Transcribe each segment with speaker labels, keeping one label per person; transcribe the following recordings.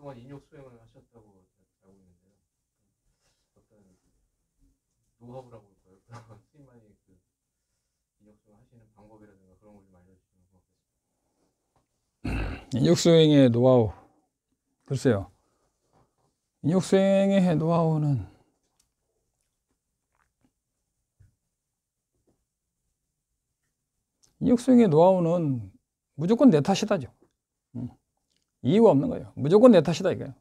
Speaker 1: 동안 인욕 수행을 하셨다고 알고 있는데요. 어떤 노하우라고 할까요? 스님만이 그 인욕 수행 하시는 방법이라든가 그런 걸 좀 알려주시면 고맙겠습니다.
Speaker 2: 인욕 수행의 노하우. 글쎄요. 인욕 수행의 노하우는 인욕 수행의 노하우는 무조건 내 탓이다죠. 이유가 없는 거예요. 무조건 내 탓이다 이거예요.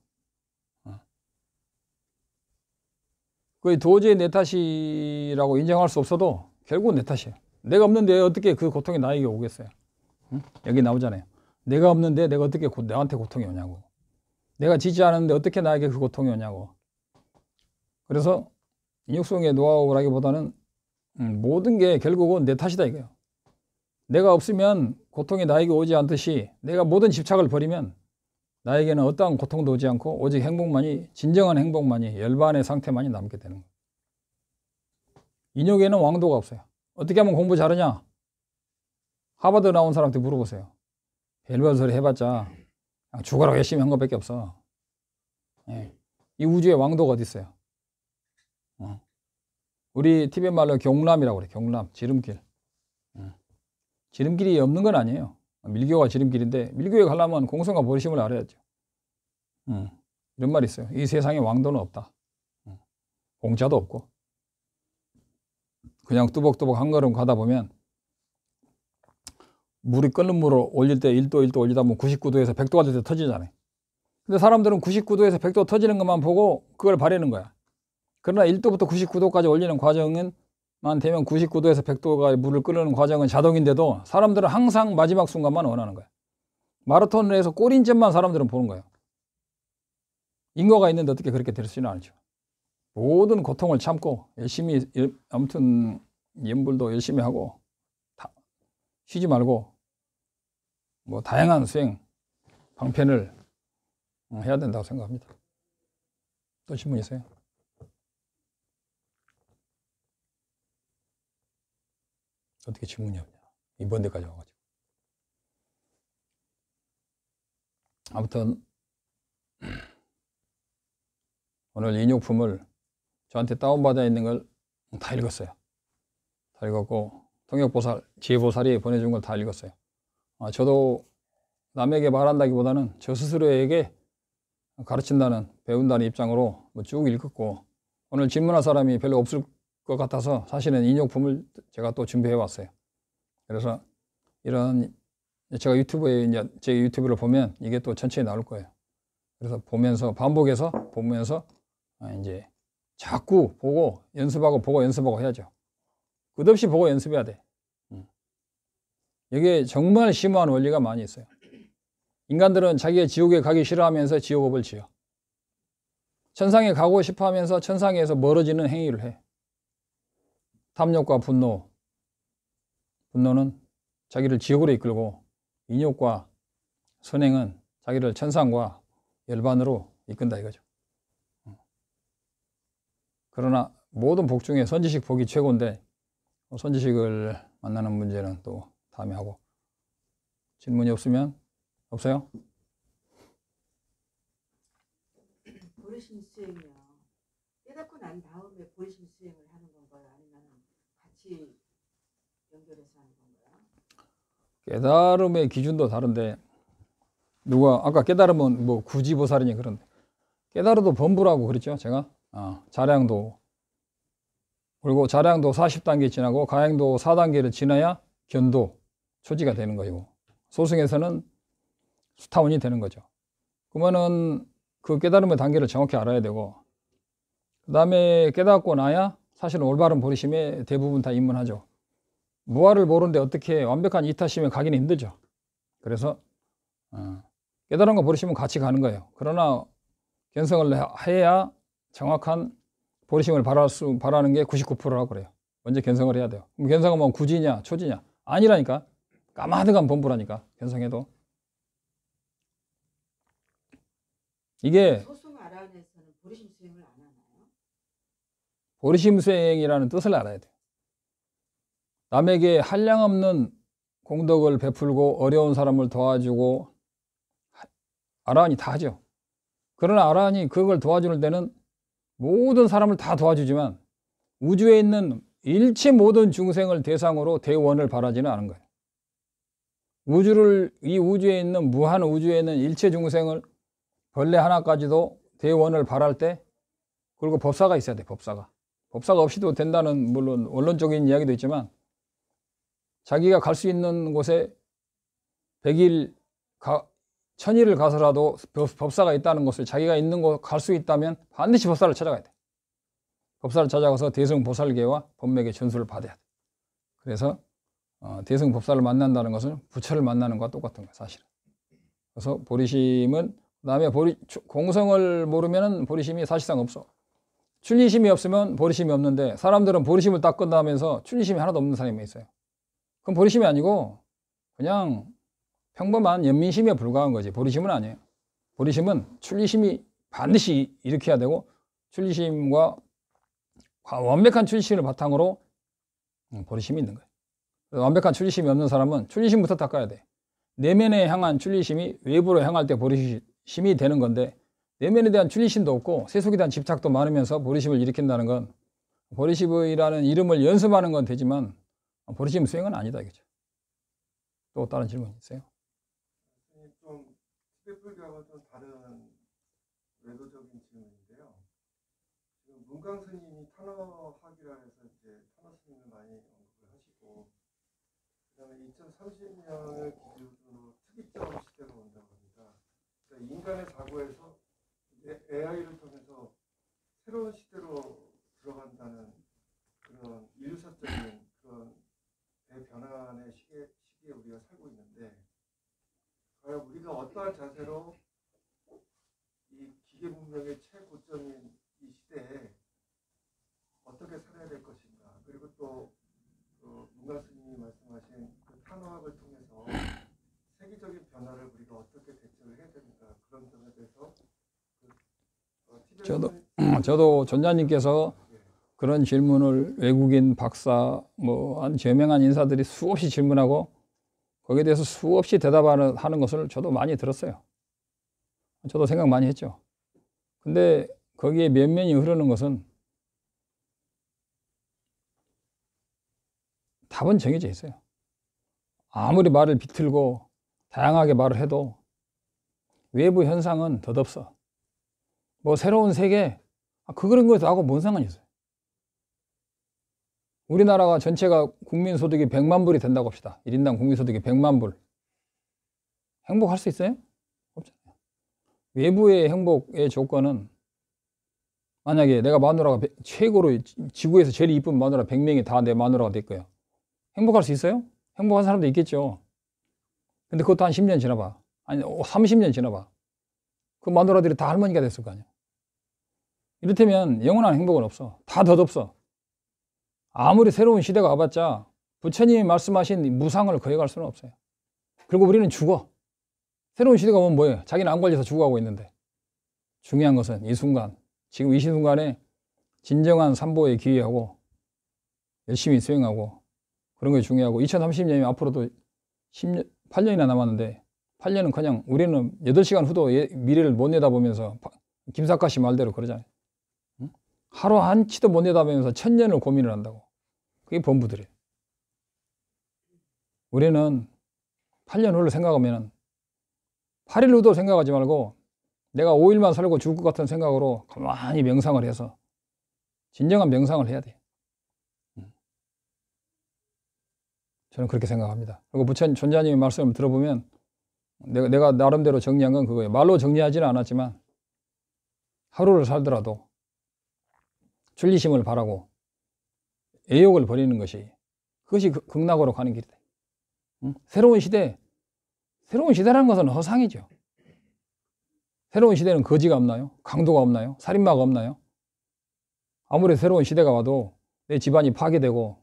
Speaker 2: 거의 도저히 내 탓이라고 인정할 수 없어도 결국은 내 탓이에요. 내가 없는데 어떻게 그 고통이 나에게 오겠어요? 여기 나오잖아요. 내가 없는데 내가 어떻게 나한테 고통이 오냐고. 내가 지지 않았는데 어떻게 나에게 그 고통이 오냐고. 그래서 인욕수행의 노하우라기보다는 모든 게 결국은 내 탓이다 이거예요. 내가 없으면 고통이 나에게 오지 않듯이 내가 모든 집착을 버리면 나에게는 어떠한 고통도 오지 않고 오직 행복만이, 진정한 행복만이, 열반의 상태만이 남게 되는 거예요. 인욕에는 왕도가 없어요. 어떻게 하면 공부 잘하냐? 하버드 나온 사람한테 물어보세요. 별별 소리 해봤자 그냥 죽어라 열심히 한 것밖에 없어. 이 우주에 왕도가 어디 있어요? 우리 티벳 말로 경람이라고 그래. 경람, 지름길. 지름길이 없는 건 아니에요. 밀교가 지름길인데 밀교에 가려면 공성과 보리심을 알아야죠. 이런 말이 있어요. 이 세상에 왕도는 없다. 공짜도 없고 그냥 뚜벅뚜벅 한 걸음 가다 보면 물이 끓는 물을 올릴 때 1도 1도 올리다 보면 99도에서 100도가 될 때 터지잖아요. 근데 사람들은 99도에서 100도 터지는 것만 보고 그걸 바라는 거야. 그러나 1도부터 99도까지 올리는 과정은 만 되면 99도에서 100도가 물을 끓는 과정은 자동인데도 사람들은 항상 마지막 순간만 원하는 거야. 마라톤을 해서 골인점만 사람들은 보는 거예요. 인과가 있는데 어떻게 그렇게 될 수는 않죠. 모든 고통을 참고 열심히, 아무튼 염불도 열심히 하고 쉬지 말고 뭐 다양한 수행 방편을 해야 된다고 생각합니다. 또 질문 있어요? 어떻게 질문이 없냐? 이번 데까지 와가지고. 아무튼 오늘 인욕품을 저한테 다운받아 있는 걸 다 읽었어요. 다 읽었고 통역보살, 지혜보살이 보내준 걸 다 읽었어요. 저도 남에게 말한다기보다는 저 스스로에게 가르친다는, 배운다는 입장으로 쭉 읽었고 오늘 질문할 사람이 별로 없을 것 같아서 사실은 인욕품을 제가 또 준비해 왔어요. 그래서 이런 제가 유튜브에 이제 제 유튜브를 보면 이게 또 천천히 나올 거예요. 그래서 보면서 반복해서 보면서 이제 자꾸 보고 연습하고 보고 연습하고 해야죠. 끝없이 보고 연습해야 돼. 이게 정말 심오한 원리가 많이 있어요. 인간들은 자기가 지옥에 가기 싫어하면서 지옥업을 지어. 천상에 가고 싶어 하면서 천상에서 멀어지는 행위를 해. 탐욕과 분노는 자기를 지옥으로 이끌고 인욕과 선행은 자기를 천상과 열반으로 이끈다 이거죠. 그러나 모든 복 중에 선지식 복이 최고인데 선지식을 만나는 문제는 또 다음에 하고. 질문이 없으면 없어요?
Speaker 3: 보리심 수행이요. 깨닫고 난 다음에 보리심 수행을 하는 건가요? 아니면 같이 연결해서 하는 건가요?
Speaker 2: 깨달음의 기준도 다른데 누가 아까 깨달음은 뭐 구지보살이니 그런데 깨달음도 범부라고 그랬죠 제가. 자량도, 그리고 자량도 40단계 지나고 가행도 4단계를 지나야 견도, 초지가 되는 거고 소승에서는 수타원이 되는 거죠. 그러면은 그 깨달음의 단계를 정확히 알아야 되고 그 다음에 깨닫고 나야 사실은 올바른 보리심에 대부분 다 입문하죠. 무아를 모르는데 어떻게 완벽한 이타심에 가기는 힘들죠. 그래서 깨달음과 보리심은 같이 가는 거예요. 그러나 견성을 해야 정확한 보리심을 바라는 게 99%라고 그래요. 먼저 견성을 해야 돼요. 그럼 견성은 뭐 구지냐 초지냐? 아니라니까. 까마득한 범부라니까 견성해도. 이게
Speaker 3: 소승 아라한에서는 보리심 수행을 안 하나요?
Speaker 2: 보리심 수행이라는 뜻을 알아야 돼요. 남에게 한량없는 공덕을 베풀고 어려운 사람을 도와주고 아라한이 다 하죠. 그러나 아란이 그걸 도와줄 때는 모든 사람을 다 도와주지만 우주에 있는 일체 모든 중생을 대상으로 대원을 바라지는 않은 거예요. 이 우주에 있는 무한 우주에 있는 일체 중생을 벌레 하나까지도 대원을 바랄 때, 그리고 법사가 있어야 돼. 법사가 없이도 된다는 물론 원론적인 이야기도 있지만, 자기가 갈 수 있는 곳에 100일 1000일을 가서라도 법사가 있다는 것을, 자기가 있는 곳 갈 수 있다면 반드시 법사를 찾아가야 돼. 법사를 찾아가서 대승보살계와 법맥의 전수를 받아야 돼. 그래서 대승법사를 만난다는 것은 부처를 만나는 것과 똑같은 거예요, 사실은. 그래서 보리심은, 그다음에 공성을 모르면 보리심이 사실상 없어. 출리심이 없으면 보리심이 없는데, 사람들은 보리심을 딱 끝나면서 출리심이 하나도 없는 사람이 있어요. 그건 보리심이 아니고 그냥 평범한 연민심에 불과한 거지, 보리심은 아니에요. 보리심은 출리심이 반드시 일으켜야 되고, 출리심과 완벽한 출리심을 바탕으로 보리심이 있는 거예요. 완벽한 출리심이 없는 사람은 출리심부터 닦아야 돼. 내면에 향한 출리심이 외부로 향할 때 보리심이 되는 건데, 내면에 대한 출리심도 없고 세속에 대한 집착도 많으면서 보리심을 일으킨다는 건, 보리심이라는 이름을 연습하는 건 되지만 보리심 수행은 아니다, 이거죠. 또 다른 질문 있어요?
Speaker 4: 좀 티베트불교하고 좀 다른 외도적인 질문인데요. 지금 문강 스님이 탄어학이라 해서 이제 탄어 스님을 많이 언급을 하시고, 그다음에 2030년을 기준으로 특이점 시대가 온다고 합니다. 그러니까 인간의 사고에서 이제 AI를 통해서 새로운 시대로 들어간다는 그런 일루설적인 그런 대변환의 시기에 우리가 살고 있는데, 과연 우리가 어떠한 자세로 이 기계 문명의 최고점인 이 시대에 어떻게 살아야 될 것인가, 그리고 또 문가 스님이 말씀하신 그 탄어학을 통해서 세계적인 변화를 우리가 어떻게 대처를 해야 되는가, 그런 점에 대해서
Speaker 2: 저도 전자님께서 그런 질문을 외국인 박사, 한 저명한 인사들이 수없이 질문하고 거기에 대해서 수없이 대답하는 것을 저도 많이 들었어요. 저도 생각 많이 했죠. 근데 거기에 면면이 흐르는 것은 답은 정해져 있어요. 아무리 말을 비틀고 다양하게 말을 해도 외부 현상은 덧없어. 새로운 세계, 그런 거에서 하고 뭔 상관이 있어요. 우리나라가 전체가 국민소득이 100만 불이 된다고 합시다. 1인당 국민소득이 100만 불. 행복할 수 있어요? 없잖아요. 외부의 행복의 조건은, 만약에 내가 마누라가 최고로 지구에서 제일 이쁜 마누라 100명이 다 내 마누라가 될 거예요. 행복할 수 있어요? 행복한 사람도 있겠죠. 근데 그것도 한 10년 지나봐. 아니, 30년 지나봐. 그 마누라들이 다 할머니가 됐을 거 아니야. 이렇다면 영원한 행복은 없어. 다 덧없어. 아무리 새로운 시대가 와봤자 부처님이 말씀하신 무상을 거역할 수는 없어요. 그리고 우리는 죽어. 새로운 시대가 오면 뭐예요? 자기는 안 걸려서 죽어가고 있는데. 중요한 것은 이 순간, 지금 이 순간에 진정한 삼보에 기회하고 열심히 수행하고 그런 게 중요하고, 2030년이면 앞으로도 8년이나 남았는데, 8년은 그냥 우리는 8시간 후도 미래를 못 내다보면서 김사카 씨 말대로 그러잖아요. 하루 한치도 못 내다보면서 1000년을 고민을 한다고. 그게 범부들이에요. 우리는 8년 후를 생각하면 8일 후도 생각하지 말고 내가 5일만 살고 죽을 것 같은 생각으로 가만히 명상을 해서 진정한 명상을 해야 돼. 저는 그렇게 생각합니다. 그리고 부처님 존자님의 말씀을 들어보면 내가 나름대로 정리한 건 그거예요. 말로 정리하지는 않았지만 하루를 살더라도 출리심을 바라고 애욕을 버리는 것이, 그것이 극락으로 가는 길이다. 새로운 시대라는 것은 허상이죠. 새로운 시대는 거지가 없나요? 강도가 없나요? 살인마가 없나요? 아무리 새로운 시대가 와도 내 집안이 파괴되고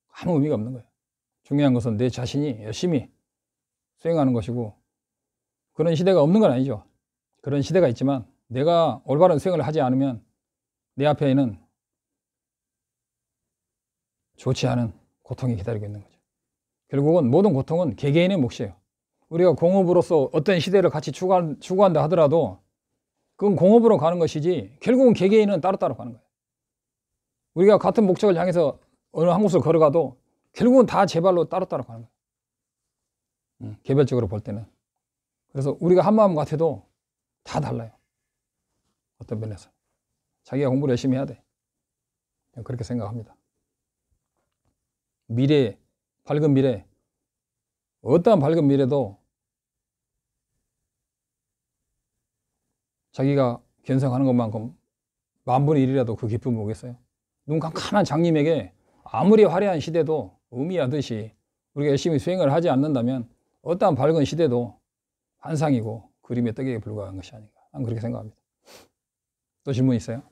Speaker 2: 아무 의미가 없는 거예요. 중요한 것은 내 자신이 열심히 수행하는 것이고, 그런 시대가 없는 건 아니죠. 그런 시대가 있지만 내가 올바른 수행을 하지 않으면 내 앞에는 좋지 않은 고통이 기다리고 있는 거죠. 결국은 모든 고통은 개개인의 몫이에요. 우리가 공업으로서 어떤 시대를 같이 추구한다 하더라도 그건 공업으로 가는 것이지 결국은 개개인은 따로따로 가는 거예요. 우리가 같은 목적을 향해서 어느 한 곳을 걸어가도 결국은 다 제 발로 따로따로 가는 거예요. 개별적으로 볼 때는. 그래서 우리가 한 마음 같아도 다 달라요. 어떤 면에서. 자기가 공부를 열심히 해야 돼. 그렇게 생각합니다. 미래, 밝은 미래, 어떠한 밝은 미래도 자기가 견성하는 것만큼 만분의 1이라도 그 기쁨을 보겠어요. 눈 깜깜한 장님에게 아무리 화려한 시대도 의미하듯이 우리가 열심히 수행을 하지 않는다면 어떠한 밝은 시대도 환상이고 그림의 떡에 불과한 것이 아닌가. 난 그렇게 생각합니다. 또 질문 있어요?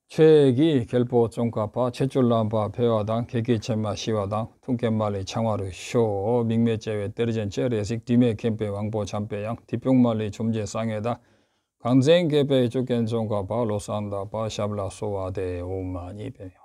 Speaker 2: 최기 결보 쫑까파 최쫄람바 배화당 개개체마 시화당 퉁깨말리 창화르 쇼 밍매제외 때리젠 째레식 디메 캠페 왕보 잠배양 디뿅말리 좀제 쌍에다 강쟁 개배 쪽겐 쫑까파 로산다바 샤블라 소와데 오마니 배명